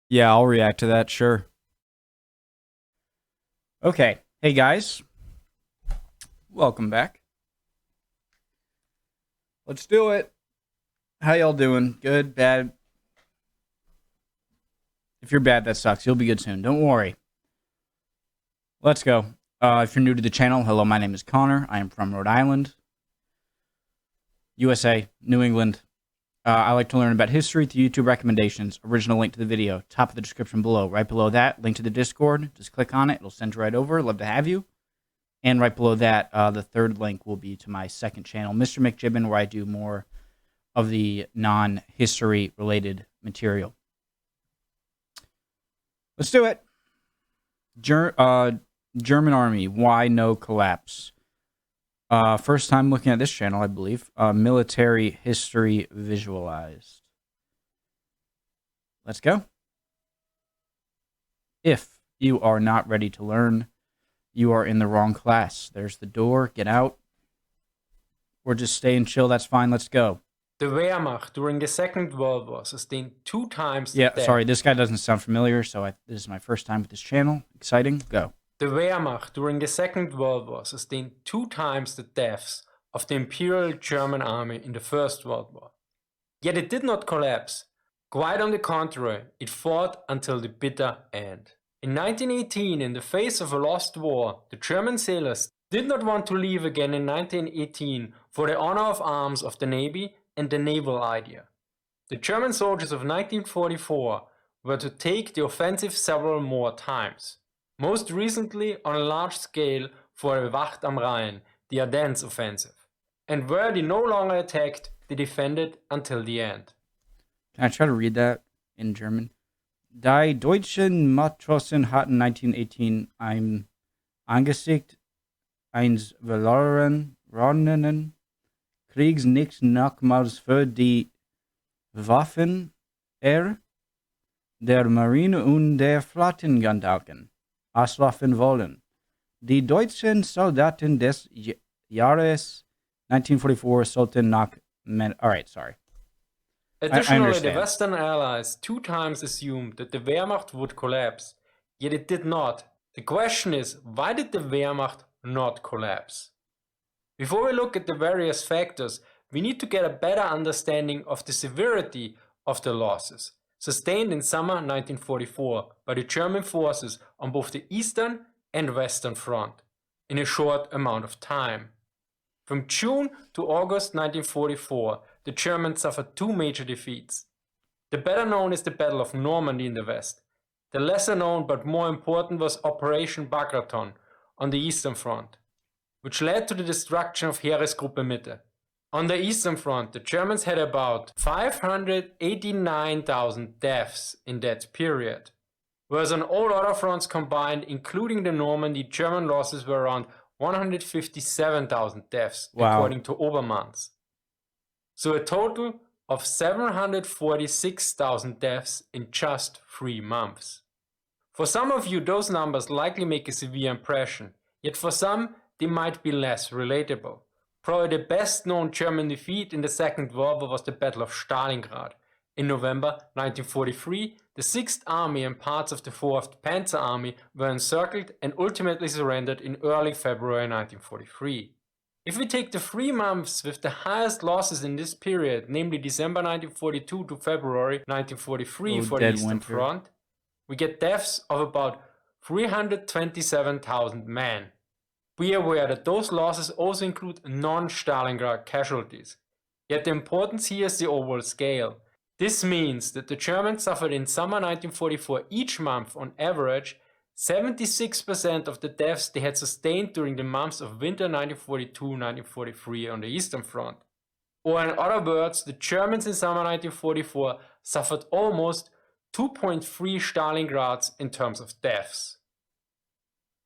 Yeah, I'll react to that, sure. Okay. Hey, guys. Welcome back. Let's do it. How y'all doing? Good? Bad? If you're bad, that sucks. You'll be good soon. Don't worry. Let's go. If you're new to the channel, hello, my name is Connor. I am from Rhode Island, USA, New England. I like to learn about history through YouTube recommendations. Original link to the video, top of the description below. Right below that, link to the Discord. Just click on it. It'll send you right over. Love to have you. And right below that, the third link will be to my second channel, Mr. McJibbin, where I do more of the non-history related material. Let's do it. German Army, why no collapse? First time looking at this channel, I believe. Military history visualized. Let's go. If you are not ready to learn, you are in the wrong class. There's the door. Get out. Or just stay and chill. That's fine. Let's go. The Wehrmacht during the Second World War sustained 2 times the death. Sorry, this guy doesn't sound familiar, so this is my first time with this channel. Exciting. Go. The Wehrmacht during the Second World War sustained 2 times the deaths of the Imperial German Army in the First World War. Yet it did not collapse. Quite on the contrary, it fought until the bitter end. In 1918, in the face of a lost war, the German sailors did not want to leave again in 1918 for the honor of arms of the Navy and the naval idea. The German soldiers of 1944 were to take the offensive several more times, most recently on a large scale for the Wacht am Rhein, the Ardennes offensive, and where they no longer attacked, they defended until the end. Can I try to read that in German? Die deutschen Matrosen hatten 1918 ein Angesicht eines verlorenen Kriegs nicht nochmals für die Waffen der Marine und der Flottengedanken auslaufen wollen. Die deutschen Soldaten des Jahres 1944 sollten nach... Alright, sorry. Additionally, the Western Allies 2 times assumed that the Wehrmacht would collapse, yet it did not. The question is, why did the Wehrmacht not collapse? Before we look at the various factors, we need to get a better understanding of the severity of the losses sustained in summer 1944 by the German forces on both the Eastern and Western Front in a short amount of time. From June to August 1944, the Germans suffered 2 major defeats. The better known is the Battle of Normandy in the west. The lesser known but more important was Operation Bagraton on the Eastern Front, which led to the destruction of Heeresgruppe Mitte. On the Eastern Front, the Germans had about 589,000 deaths in that period, whereas on all other fronts combined, including the Normandy, German losses were around 157,000 deaths, according to Obermanns. So a total of 746,000 deaths in just 3 months. For some of you, those numbers likely make a severe impression, yet for some, they might be less relatable. Probably the best known German defeat in the Second World War was the Battle of Stalingrad. In November 1943, the 6th Army and parts of the 4th Panzer Army were encircled and ultimately surrendered in early February 1943. If we take the 3 months with the highest losses in this period, namely December 1942 to February 1943 for the Eastern Front, we get deaths of about 327,000 men. Be aware that those losses also include non-Stalingrad casualties. Yet the importance here is the overall scale. This means that the Germans suffered in summer 1944 each month on average 76% of the deaths they had sustained during the months of winter 1942-1943 on the Eastern Front. Or in other words, the Germans in summer 1944 suffered almost 2.3 Stalingrads in terms of deaths.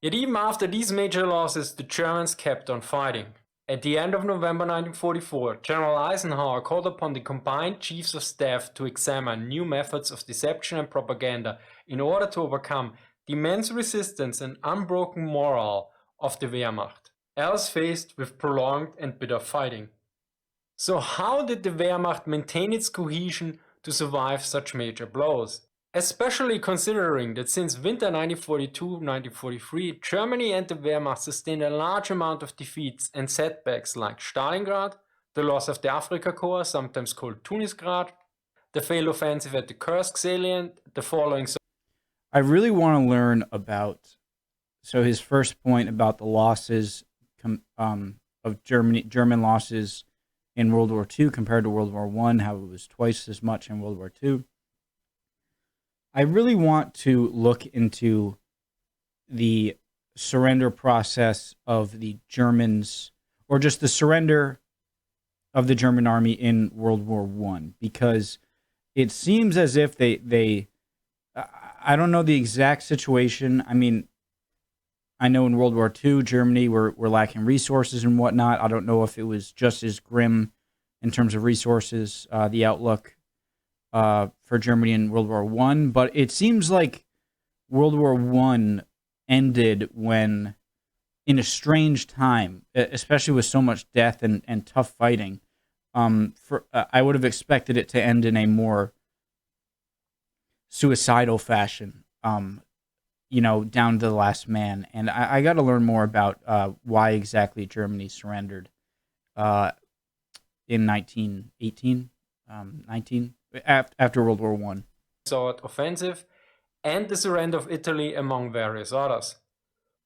Yet even after these major losses, the Germans kept on fighting. At the end of November 1944, General Eisenhower called upon the combined chiefs of staff to examine new methods of deception and propaganda in order to overcome the immense resistance and unbroken morale of the Wehrmacht, else faced with prolonged and bitter fighting. So how did the Wehrmacht maintain its cohesion to survive such major blows? Especially considering that since winter 1942-1943, Germany and the Wehrmacht sustained a large amount of defeats and setbacks like Stalingrad, the loss of the Afrika Korps, sometimes called Tunisgrad, the failed offensive at the Kursk salient, the following. I really want to learn about, so his first point about the losses of German losses in World War II compared to World War I, how it was twice as much in World War II. I really want to look into the surrender process of the Germans, or just the surrender of the German army in World War I, because it seems as if they I don't know the exact situation. I mean, I know in World War II, Germany were lacking resources and whatnot. I don't know if it was just as grim in terms of resources, the outlook for Germany in World War I, but it seems like World War I ended when, in a strange time, especially with so much death and tough fighting. I would have expected it to end in a more suicidal fashion, down to the last man. And I got to learn more about why exactly Germany surrendered in 1918, after World War I. Sword offensive and the surrender of Italy, among various others.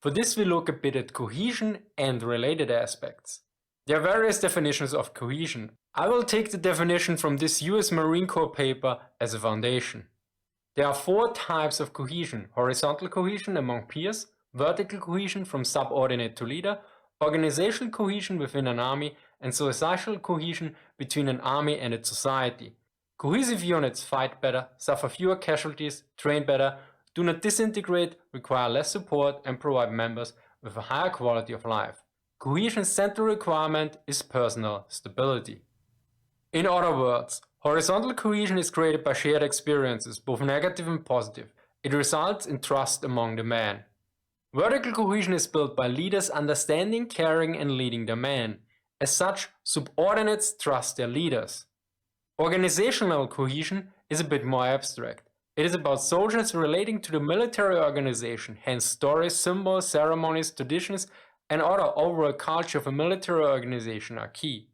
For this we look a bit at cohesion and related aspects. There are various definitions of cohesion. I will take the definition from this US Marine Corps paper as a foundation. There are 4 types of cohesion: horizontal cohesion among peers, vertical cohesion from subordinate to leader, organizational cohesion within an army, and societal cohesion between an army and its society. Cohesive units fight better, suffer fewer casualties, train better, do not disintegrate, require less support, and provide members with a higher quality of life. Cohesion's central requirement is personal stability. In other words, horizontal cohesion is created by shared experiences, both negative and positive. It results in trust among the men. Vertical cohesion is built by leaders understanding, caring, and leading their men. As such, subordinates trust their leaders. Organizational cohesion is a bit more abstract. It is about soldiers relating to the military organization, hence stories, symbols, ceremonies, traditions, and other overall culture of a military organization are key.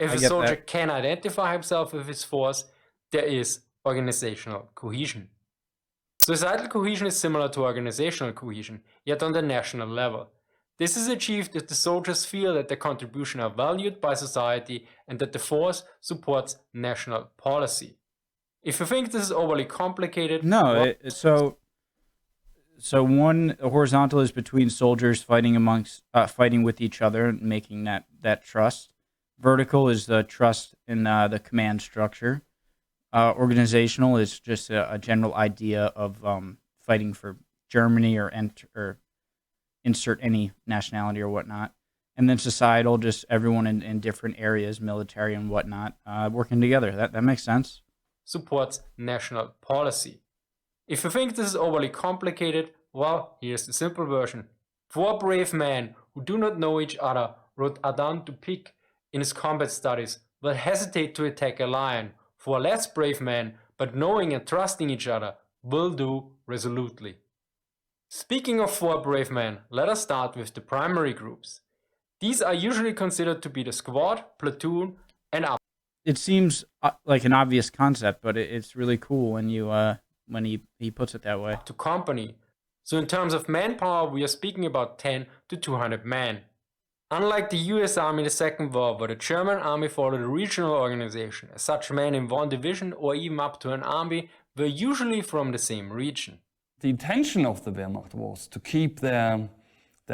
If a soldier can identify himself with his force, there is organizational cohesion. Societal cohesion is similar to organizational cohesion, yet on the national level. This is achieved if the soldiers feel that their contributions are valued by society and that the force supports national policy. If you think this is overly complicated... No, so one horizontal is between soldiers fighting with each other and making that trust. Vertical is the trust in the command structure. Organizational is just a general idea of fighting for Germany or insert any nationality or whatnot. And then societal, just everyone in different areas, military and whatnot, working together. That makes sense. Supports national policy. If you think this is overly complicated, well, here's the simple version. 4 brave men who do not know each other, wrote Adam Dupik in his combat studies, will hesitate to attack a lion. 4 less brave men, but knowing and trusting each other, will do resolutely. Speaking of 4 brave men, let us start with the primary groups. These are usually considered to be the squad, platoon, and up. It seems like an obvious concept, but it's really cool when he puts it that way. To company. So in terms of manpower, we are speaking about 10 to 200 men. Unlike the US Army in the Second World War, the German Army followed a regional organization, as such men in one division or even up to an army were usually from the same region. The intention of the Wehrmacht was to keep their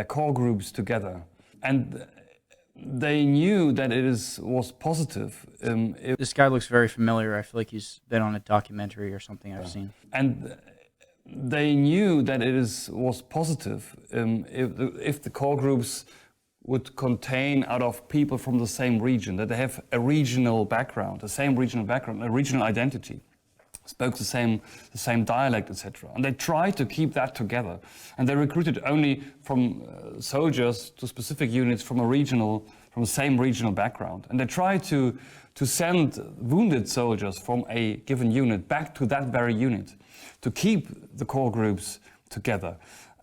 core groups together, and they knew that it was positive. This guy looks very familiar. I feel like he's been on a documentary or something I've seen. And they knew that it was positive if the core groups would contain out of people from the same region, that they have a regional background, a regional identity, spoke the same dialect, etc. And they tried to keep that together. And they recruited only from soldiers to specific units from a regional from the same regional background. And they try to send wounded soldiers from a given unit back to that very unit to keep the core groups together.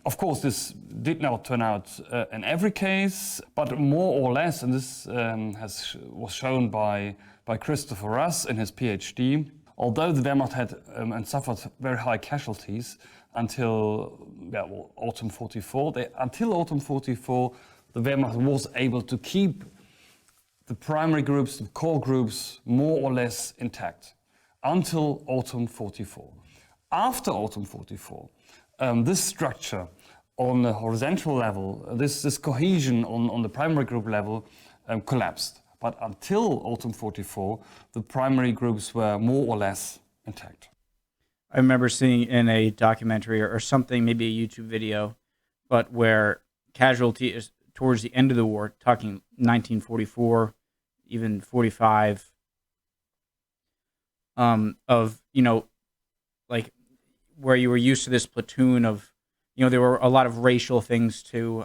Of course, this did not turn out in every case, but more or less, and this was shown by Christopher Russ in his PhD, although the Wehrmacht had and suffered very high casualties until autumn 44, until autumn 44, the Wehrmacht was able to keep the primary groups, the core groups, more or less intact until autumn 44. After autumn 44, this structure on the horizontal level, this cohesion on the primary group level collapsed. But until autumn 44, the primary groups were more or less intact. I remember seeing in a documentary or something, maybe a YouTube video, but where casualty is towards the end of the war, talking 1944, even 45, of, like where you were used to this platoon of, there were a lot of racial things too.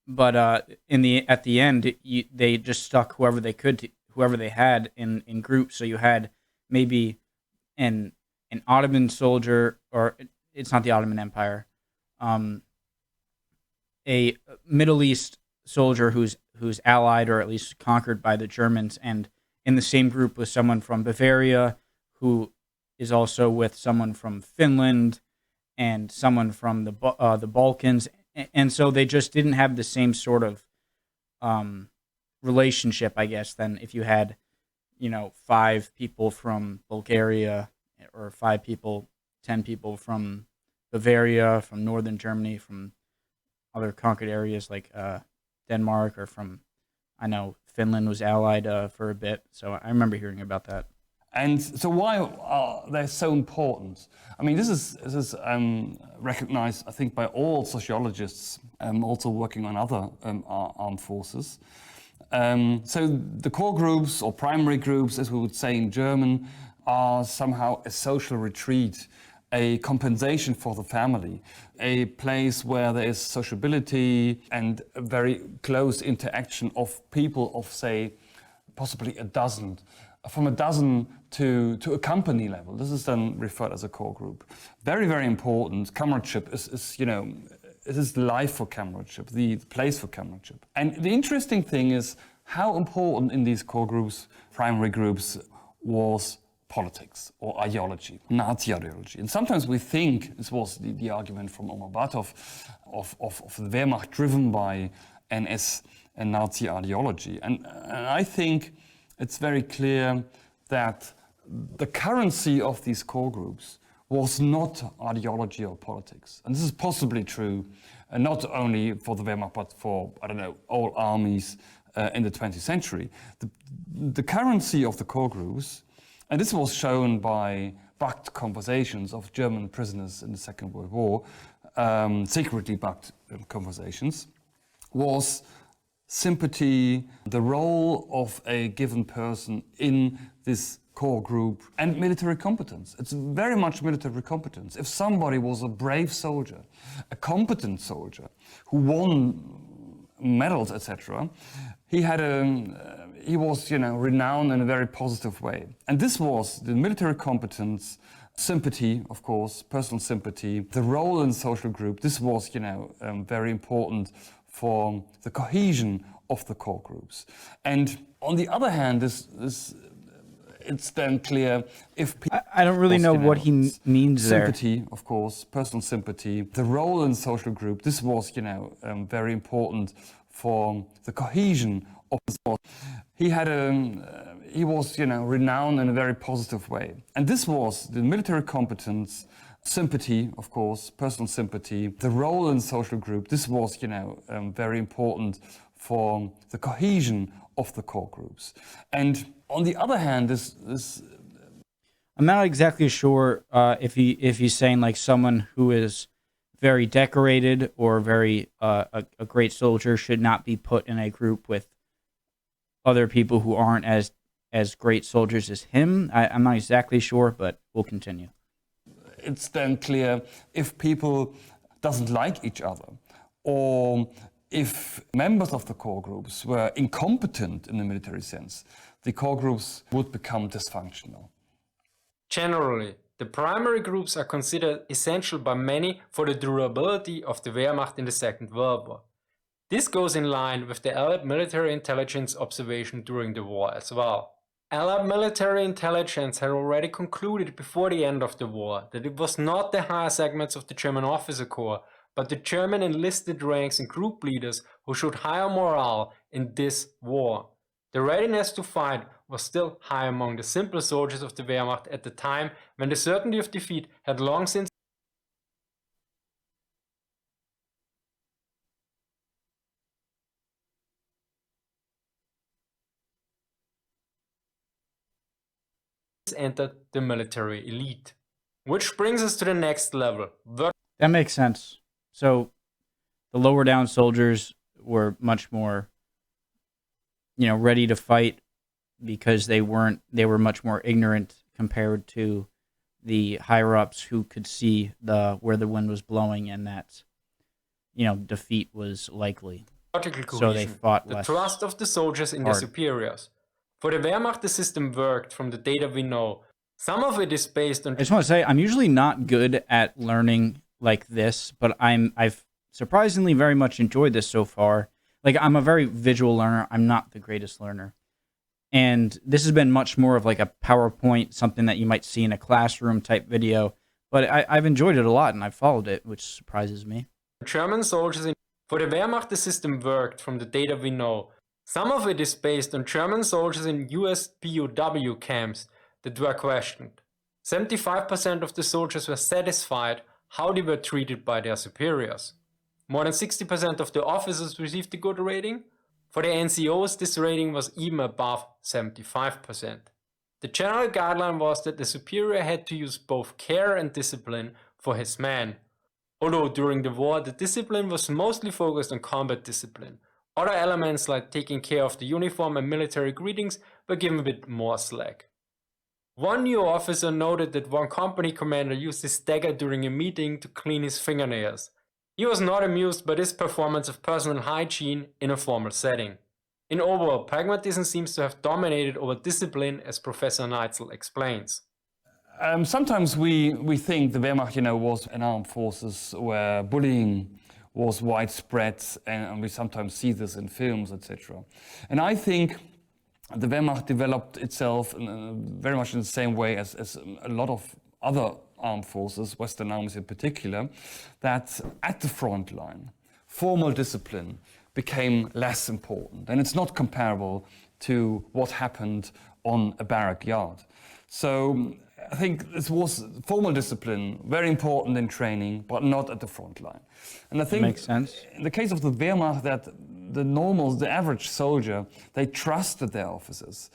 But at the end, they just stuck whoever they could to whoever they had in groups. So you had maybe an Ottoman soldier, or it's not the Ottoman Empire, a Middle East soldier who's allied or at least conquered by the Germans, and in the same group with someone from Bavaria who is also with someone from Finland and someone from the Balkans. And so they just didn't have the same sort of relationship, I guess, than if you had, 5 people from Bulgaria, or 10 people from Bavaria, from northern Germany, from other conquered areas like Denmark, or from, I know Finland was allied for a bit. So I remember hearing about that. And so why are they so important? I mean, this is recognized, I think, by all sociologists also working on other armed forces. So the core groups, or primary groups, as we would say in German, are somehow a social retreat, a compensation for the family, a place where there is sociability and a very close interaction of people of, say, possibly a dozen, from a dozen to a company level. This is then referred as a core group. Very, very important. Comradeship is it is the life for comradeship, the place for comradeship. And the interesting thing is how important in these core groups, primary groups, was politics or ideology, Nazi ideology. And sometimes we think, this was the argument from Omar Batov, of the Wehrmacht driven by NS and Nazi ideology. And I think it's very clear that the currency of these core groups was not ideology or politics. And this is possibly true, not only for the Wehrmacht, but for, all armies in the 20th century. The currency of the core groups, and this was shown by bugged conversations of German prisoners in the Second World War, secretly bugged conversations, was sympathy, the role of a given person in this core group, and military competence. It's very much military competence. If somebody was a brave soldier, a competent soldier, who won medals, etc., he was renowned in a very positive way. And this was the military competence, sympathy, of course, personal sympathy, the role in the social group. This was very important for the cohesion of the core groups. And on the other hand, it's then clear if people... I don't really know what he means there. Sympathy, of course, personal sympathy, the role in the social group. This was, very important for the cohesion of the sport. He was, renowned in a very positive way. And this was the military competence, sympathy, of course, personal sympathy, the role in the social group. This was, very important for the cohesion of the core groups. And on the other hand, I'm not exactly sure if he's saying like someone who is very decorated or very a great soldier should not be put in a group with other people who aren't as great soldiers as him. I'm not exactly sure, but we'll continue. It's then clear if people doesn't like each other, or if members of the core groups were incompetent in the military sense, the core groups would become dysfunctional. Generally, the primary groups are considered essential by many for the durability of the Wehrmacht in the Second World War. This goes in line with the Allied military intelligence observation during the war as well. Allied military intelligence had already concluded before the end of the war that it was not the higher segments of the German officer corps, but the German enlisted ranks and group leaders who showed higher morale in this war. The readiness to fight was still high among the simple soldiers of the Wehrmacht at the time when the certainty of defeat had long since entered the military elite. Which brings us to the next level. That makes sense. So the lower down soldiers were much more, ready to fight because they were much more ignorant compared to the higher ups who could see where the wind was blowing and that, defeat was likely. So they fought less. The trust of the soldiers in their superiors. For the Wehrmacht, the system worked from the data we know. Some of it is based on... I just want to say, I'm usually not good at learning like this, but I've surprisingly very much enjoyed this so far. Like, I'm a very visual learner. I'm not the greatest learner. And this has been much more of like a PowerPoint, something that you might see in a classroom type video. But I've enjoyed it a lot, and I've followed it, which surprises me. German soldiers For the Wehrmacht, the system worked from the data we know. Some of it is based on German soldiers in US POW camps that were questioned. 75% of the soldiers were satisfied how they were treated by their superiors. More than 60% of the officers received a good rating. For the NCOs, this rating was even above 75%. The general guideline was that the superior had to use both care and discipline for his men. Although during the war, the discipline was mostly focused on combat discipline. Other elements like taking care of the uniform and military greetings were given a bit more slack. One new officer noted that one company commander used his dagger during a meeting to clean his fingernails. He was not amused by this performance of personal hygiene in a formal setting. In overall, pragmatism seems to have dominated over discipline, as Professor Neitzel explains. Sometimes we think the Wehrmacht, was an armed forces where bullying was widespread, and we sometimes see this in films, etc. And I think the Wehrmacht developed itself very much in the same way as a lot of other armed forces, Western armies in particular, that at the front line, formal discipline became less important. And it's not comparable to what happened on a barrack yard. So I think this was formal discipline, very important in training, but not at the front line. And I think makes sense. In the case of the Wehrmacht, that the average soldier, they trusted their officers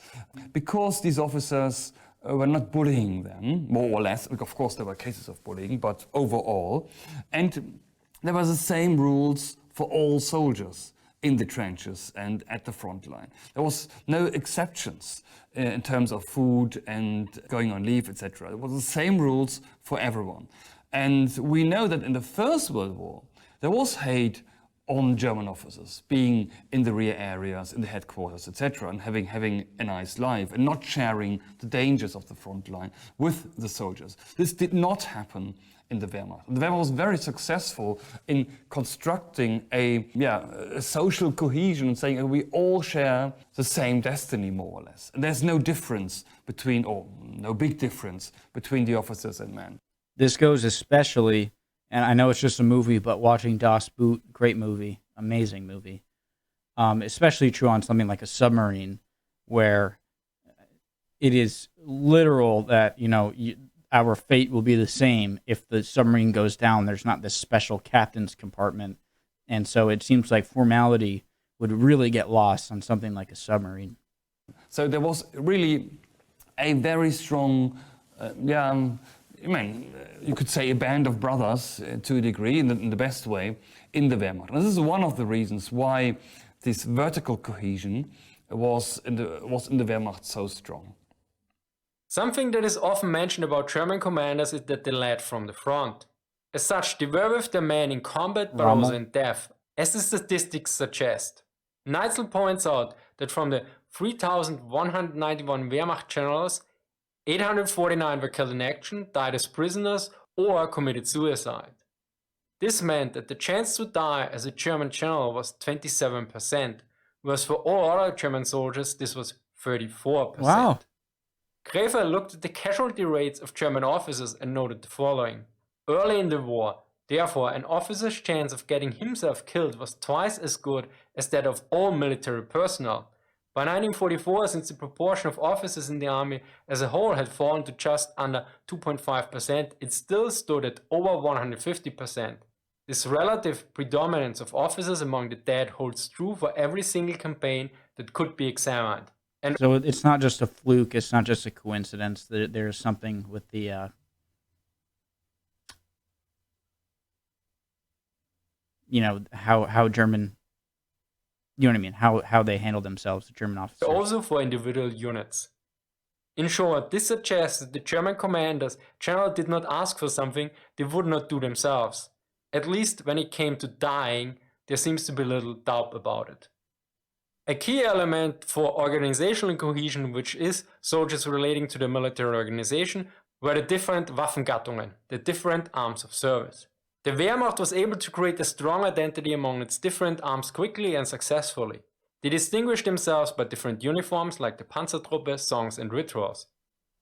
because these officers were not bullying them, more or less. Of course, there were cases of bullying, but overall. And there were the same rules for all soldiers in the trenches and at the front line. There was no exceptions in terms of food and going on leave, etc. It was the same rules for everyone. And we know that in the First World War, there was hate on German officers being in the rear areas, in the headquarters, etc., and having a nice life and not sharing the dangers of the front line with the soldiers. This did not happen in the Wehrmacht. The Wehrmacht was very successful in constructing a social cohesion and saying we all share the same destiny, more or less. And there's no difference no big difference between the officers and men. This goes especially, and I know it's just a movie, but watching Das Boot, great movie, amazing movie. Especially true on something like a submarine, where it is literal that, our fate will be the same if the submarine goes down. There's not this special captain's compartment. And so it seems like formality would really get lost on something like a submarine. So there was really a very strong, you could say a band of brothers to a degree, in the best way, in the Wehrmacht. And this is one of the reasons why this vertical cohesion was in the Wehrmacht so strong. Something that is often mentioned about German commanders is that they led from the front. As such, they were with their men in combat but also in death. As the statistics suggest. Neitzel points out that from the 3,191 Wehrmacht generals, 849 were killed in action, died as prisoners, or committed suicide. This meant that the chance to die as a German general was 27%, whereas for all other German soldiers this was 34%. Wow. Gräfer looked at the casualty rates of German officers and noted the following. Early in the war, therefore, an officer's chance of getting himself killed was twice as good as that of all military personnel. By 1944, since the proportion of officers in the army as a whole had fallen to just under 2.5%, it still stood at over 150%. This relative predominance of officers among the dead holds true for every single campaign that could be examined. And So it's not just a fluke. It's not just a coincidence. There's something with the how German, you know what I mean, how they handle themselves, the German officers. also for individual units. In short, this suggests that the German commanders generally did not ask for something they would not do themselves. At least when it came to dying, there seems to be little doubt about it. A key element for organizational cohesion, which is soldiers relating to the military organization, were the different Waffengattungen, the different arms of service. The Wehrmacht was able to create a strong identity among its different arms quickly and successfully. They distinguished themselves by different uniforms like the Panzertruppe, songs and rituals.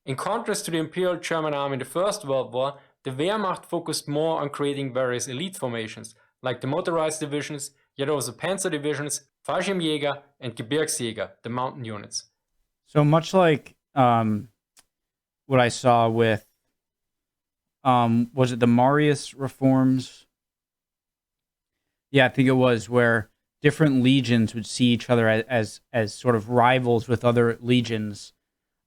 In contrast to the Imperial German Army in the First World War, the Wehrmacht focused more on creating various elite formations, like the motorized divisions, yet also panzer divisions, Fallschirmjäger and Gebirgsjäger, the mountain units. So much like what I saw with, was it the Marius reforms? Yeah, I think it was, where different legions would see each other as sort of rivals with other legions.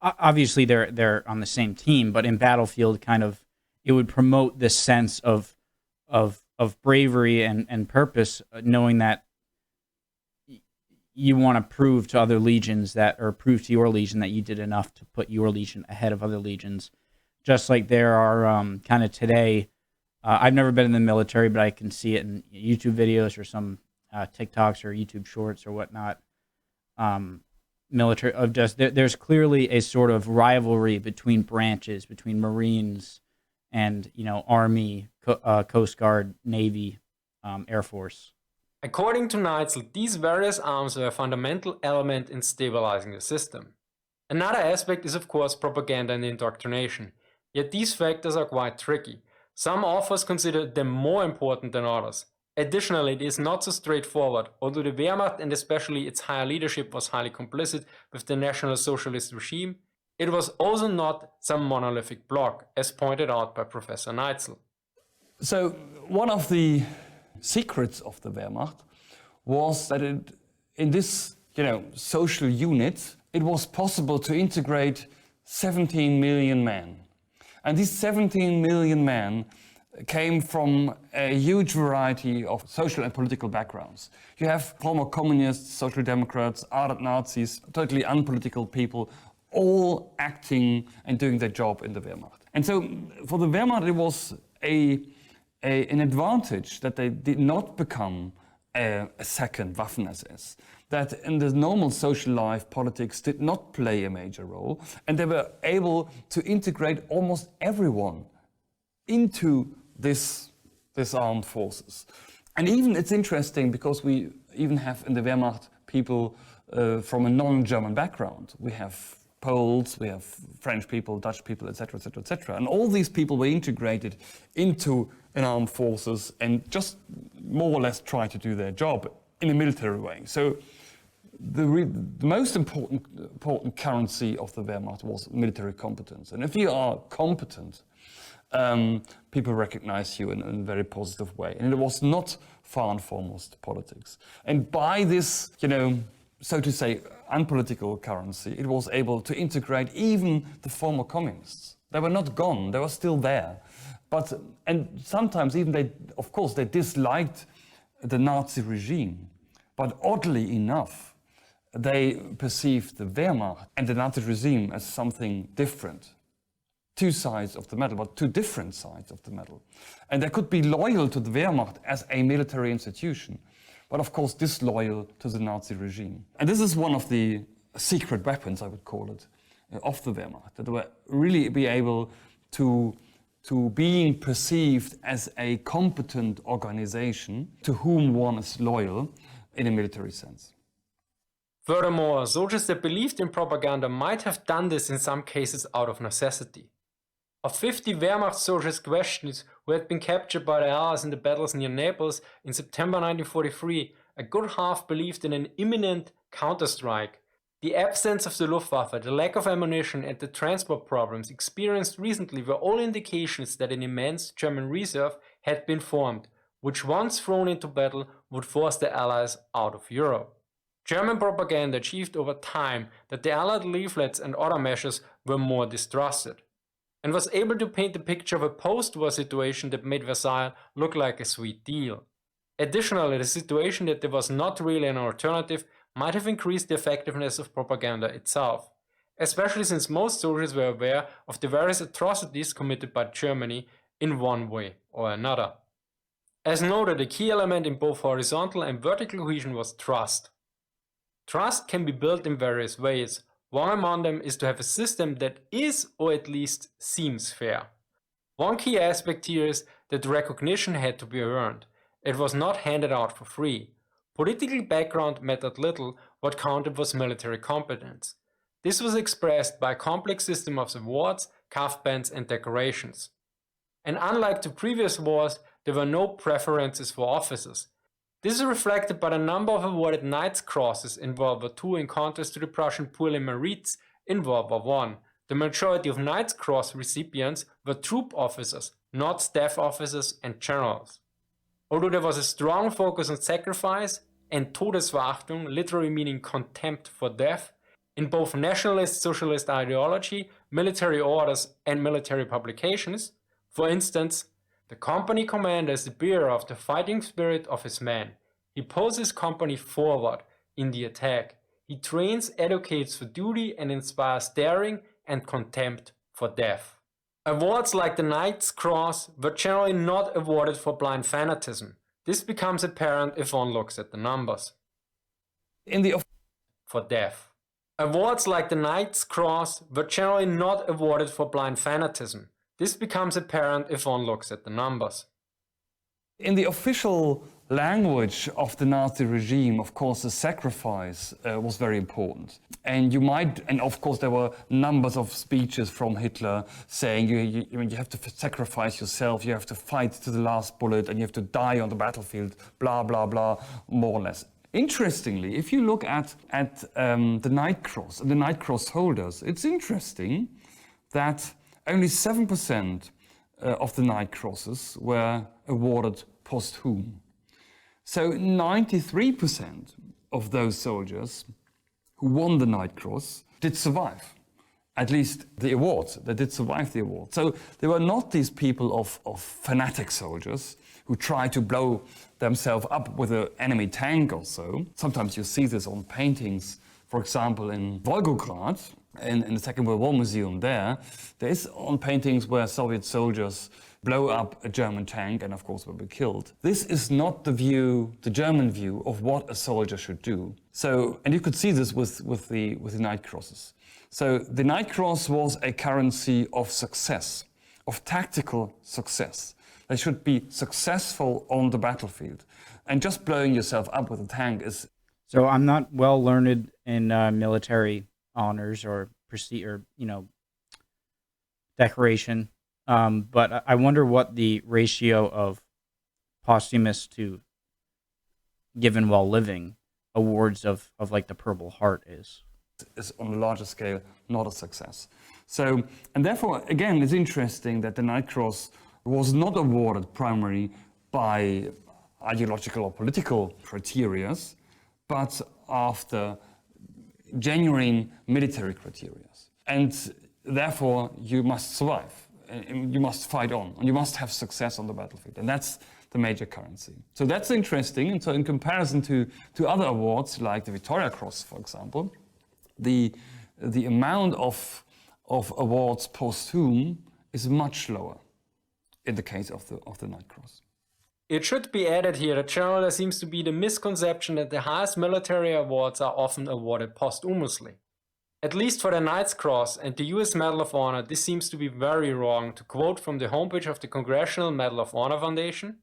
Obviously, they're on the same team, but in battlefield, kind of, it would promote this sense of bravery and purpose, knowing that you want to prove to other legions or prove to your legion that you did enough to put your legion ahead of other legions. Just like there are kind of today, I've never been in the military, but I can see it in YouTube videos or some TikToks or YouTube shorts or whatnot. Military of just there's clearly a sort of rivalry between branches, between Marines and Army, Coast Guard, Navy, Air Force. According to Neitzel, these various arms are a fundamental element in stabilizing the system. Another aspect is of course propaganda and indoctrination, yet these factors are quite tricky. Some authors consider them more important than others. Additionally, it is not so straightforward. Although the Wehrmacht and especially its higher leadership was highly complicit with the National Socialist regime, it was also not some monolithic bloc, as pointed out by Professor Neitzel. So one of the secrets of the Wehrmacht was that in this social unit, it was possible to integrate 17 million men. And these 17 million men came from a huge variety of social and political backgrounds. You have former communists, social democrats, ardent Nazis, totally unpolitical people, all acting and doing their job in the Wehrmacht. And so for the Wehrmacht, it was an advantage that they did not become a second Waffen-SS, that in the normal social life, politics did not play a major role, and they were able to integrate almost everyone into this armed forces. And even it's interesting because we even have in the Wehrmacht people from a non-German background. We have Poles, we have French people, Dutch people, etc., etc., etc. And all these people were integrated into an armed forces and just more or less try to do their job in a military way. So the most important currency of the Wehrmacht was military competence. And if you are competent, people recognize you in a very positive way. And it was not far and foremost politics. And by this, so to say, unpolitical currency, it was able to integrate even the former communists. They were not gone, they were still there. And sometimes even they disliked the Nazi regime. But oddly enough, they perceived the Wehrmacht and the Nazi regime as something different. Two sides of the medal, but two different sides of the medal. And they could be loyal to the Wehrmacht as a military institution, but of course disloyal to the Nazi regime. And this is one of the secret weapons, I would call it, of the Wehrmacht, that they were really be able to being perceived as a competent organization to whom one is loyal in a military sense. Furthermore, soldiers that believed in propaganda might have done this in some cases out of necessity. Of 50 Wehrmacht soldiers questioned who had been captured by the Allies in the battles near Naples in September 1943, a good half believed in an imminent counterstrike. The absence of the Luftwaffe, the lack of ammunition, and the transport problems experienced recently were all indications that an immense German reserve had been formed, which once thrown into battle would force the Allies out of Europe. German propaganda achieved over time that the Allied leaflets and other measures were more distrusted, and was able to paint a picture of a post-war situation that made Versailles look like a sweet deal. Additionally, the situation that there was not really an alternative might have increased the effectiveness of propaganda itself, especially since most soldiers were aware of the various atrocities committed by Germany in one way or another. As noted, a key element in both horizontal and vertical cohesion was trust. Trust can be built in various ways. One among them is to have a system that is, or at least seems, fair. One key aspect here is that recognition had to be earned. It was not handed out for free. Political background mattered little, what counted was military competence. This was expressed by a complex system of awards, cuff bands, and decorations. And unlike the previous wars, there were no preferences for officers. This is reflected by the number of awarded Knight's Crosses in World War II in contrast to the Prussian Pour les Mérites in World War I. The majority of Knight's Cross recipients were troop officers, not staff officers and generals. Although there was a strong focus on sacrifice and Todesverachtung, literally meaning contempt for death, in both nationalist socialist ideology, military orders, and military publications, for instance, the company commander is the bearer of the fighting spirit of his men. He pulls his company forward in the attack. He trains, educates for duty, and inspires daring and contempt for death. Awards like the Knight's Cross were generally not awarded for blind fanatism. This becomes apparent if one looks at the numbers. For death. Awards like the Knight's Cross were generally not awarded for blind fanatism. This becomes apparent if one looks at the numbers. In the official language of the Nazi regime, of course, the sacrifice was very important. And of course, there were numbers of speeches from Hitler saying you have to sacrifice yourself, you have to fight to the last bullet, and you have to die on the battlefield, blah, blah, blah, more or less. Interestingly, if you look at the Knight Cross and the Knight Cross holders, it's interesting that only 7% of the Knight Crosses were awarded posthum. So 93% of those soldiers who won the Knight Cross did survive, at least the award. They did survive the award. So they were not these people of fanatic soldiers who try to blow themselves up with an enemy tank or so. Sometimes you see this on paintings, for example, in Volgograd, in the Second World War Museum there is on paintings where Soviet soldiers blow up a German tank and of course will be killed. This is not the German view of what a soldier should do. So, and you could see this with the Knight Crosses. So the Knight Cross was a currency of success, of tactical success. They should be successful on the battlefield. And just blowing yourself up with a tank is... So I'm not well learned in military honors or decoration. But I wonder what the ratio of posthumous to given while living awards of like the Purple Heart is on a larger scale not a success. So, and therefore, again, it's interesting that the Knight Cross was not awarded primarily by ideological or political criteria, but after genuine military criteria. And therefore, you must survive. You must fight on, and you must have success on the battlefield, and that's the major currency. So that's interesting, and so in comparison to other awards, like the Victoria Cross, for example, the amount of awards posthum is much lower in the case of the Knight Cross. It should be added here that generally there seems to be the misconception that the highest military awards are often awarded posthumously. At least for the Knight's Cross and the US Medal of Honor, this seems to be very wrong. To quote from the homepage of the Congressional Medal of Honor Foundation,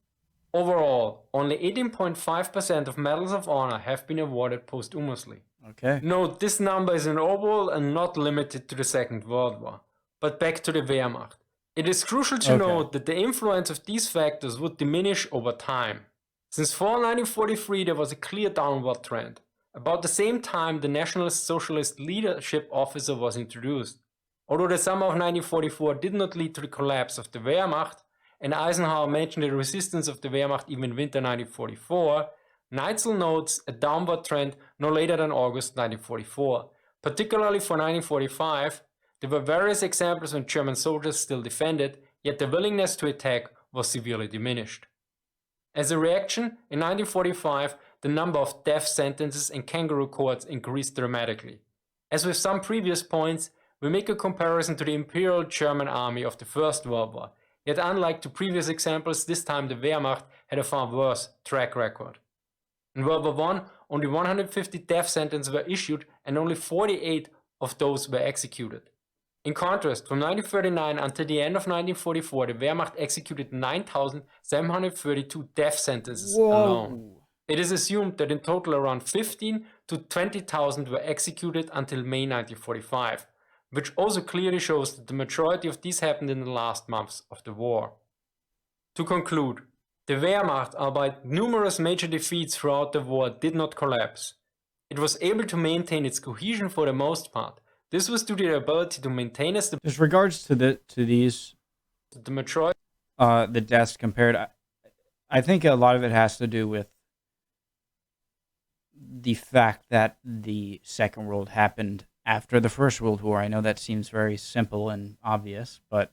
overall, only 18.5% of Medals of Honor have been awarded posthumously. Okay. Note, this number is an overall and not limited to the Second World War. But back to the Wehrmacht. It is crucial to note that the influence of these factors would diminish over time. Since fall 1943 there was a clear downward trend. About the same time the Nationalist Socialist Leadership Officer was introduced. Although the summer of 1944 did not lead to the collapse of the Wehrmacht, and Eisenhower mentioned the resistance of the Wehrmacht even in winter 1944, Neitzel notes a downward trend no later than August 1944. Particularly for 1945, there were various examples when German soldiers still defended, yet the willingness to attack was severely diminished. As a reaction, in 1945, the number of death sentences and kangaroo courts increased dramatically. As with some previous points, we make a comparison to the Imperial German Army of the First World War, yet unlike to previous examples, this time the Wehrmacht had a far worse track record. In World War I, only 150 death sentences were issued and only 48 of those were executed. In contrast, from 1939 until the end of 1944, the Wehrmacht executed 9,732 death sentences alone. It is assumed that in total around 15 to 20,000 were executed until May 1945, which also clearly shows that the majority of these happened in the last months of the war. To conclude, the Wehrmacht, albeit numerous major defeats throughout the war, did not collapse. It was able to maintain its cohesion for the most part. This was due to the ability to maintain a stability. Just regards to these, The majority. The deaths compared, I think a lot of it has to do with the fact that the Second World happened after the First World War. I know that seems very simple and obvious, but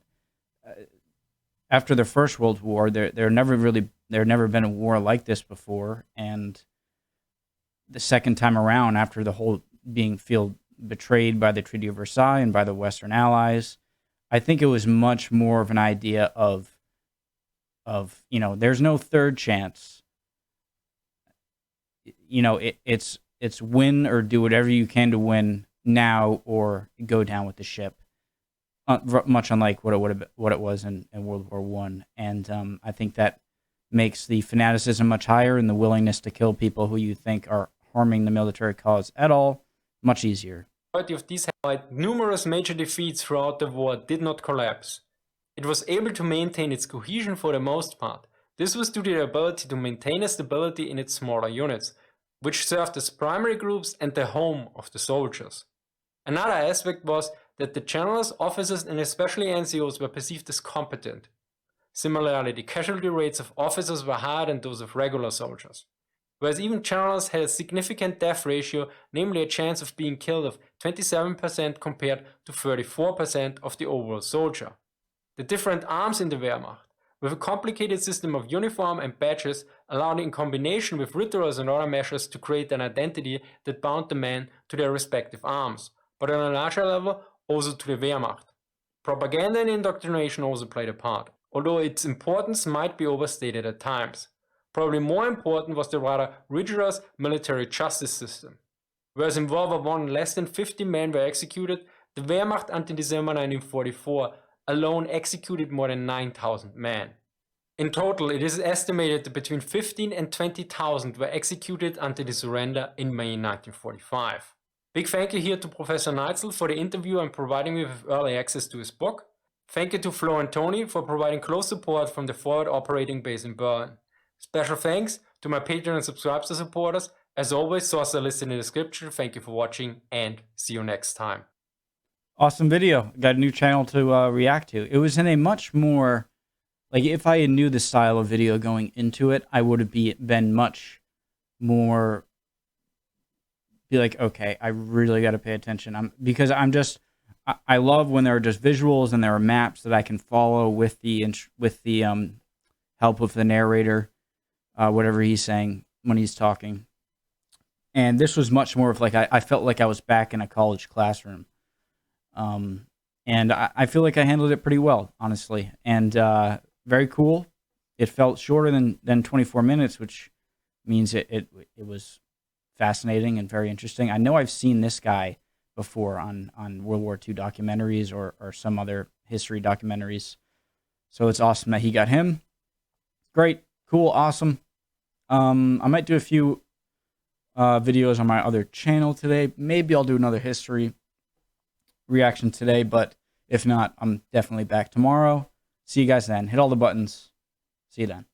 after the First World War, there never been a war like this before, and the second time around, after the whole feel betrayed by the Treaty of Versailles and by the Western Allies, I think it was much more of an idea of there's no third chance. It's win or do whatever you can to win now, or go down with the ship. Much unlike what it was in World War I, and I think that makes the fanaticism much higher and the willingness to kill people who you think are harming the military cause at all much easier. Of these had numerous major defeats throughout the war did not collapse. It was able to maintain its cohesion for the most part. This was due to the ability to maintain a stability in its smaller units, which served as primary groups and the home of the soldiers. Another aspect was that the generals, officers, and especially NCOs were perceived as competent. Similarly, the casualty rates of officers were higher than those of regular soldiers. Whereas even generals had a significant death ratio, namely a chance of being killed of 27% compared to 34% of the overall soldier. The different arms in the Wehrmacht, with a complicated system of uniform and badges, allowed in combination with rituals and other measures to create an identity that bound the men to their respective arms, but on a larger level also to the Wehrmacht. Propaganda and indoctrination also played a part, although its importance might be overstated at times. Probably more important was the rather rigorous military justice system. Whereas in World War I less than 50 men were executed, the Wehrmacht until December 1944 alone executed more than 9,000 men. In total, it is estimated that between 15 and 20,000 were executed until the surrender in May 1945. Big thank you here to Professor Neitzel for the interview and providing me with early access to his book. Thank you to Flo and Tony for providing close support from the forward operating base in Berlin. Special thanks to my Patreon and Subscribestar supporters. As always, sources are listed in the description. Thank you for watching and see you next time. Awesome video. Got a new channel to react to. It was in a much more, like, if I knew the style of video going into it, I would have been much more, be like, okay, I really got to pay attention. Because I love when there are just visuals and there are maps that I can follow with the help of the narrator, whatever he's saying when he's talking. And this was much more of like, I felt like I was back in a college classroom. And I feel like I handled it pretty well, honestly. And very cool. it felt shorter than 24 minutes, which means it was fascinating and very interesting. I know I've seen this guy before on World War II documentaries or some other history documentaries. So it's awesome that he got him. Great, cool, awesome. I might do a few videos on my other channel today. Maybe I'll do another history reaction today, but if not, I'm definitely back tomorrow. See you guys then. Hit all the buttons. See you then.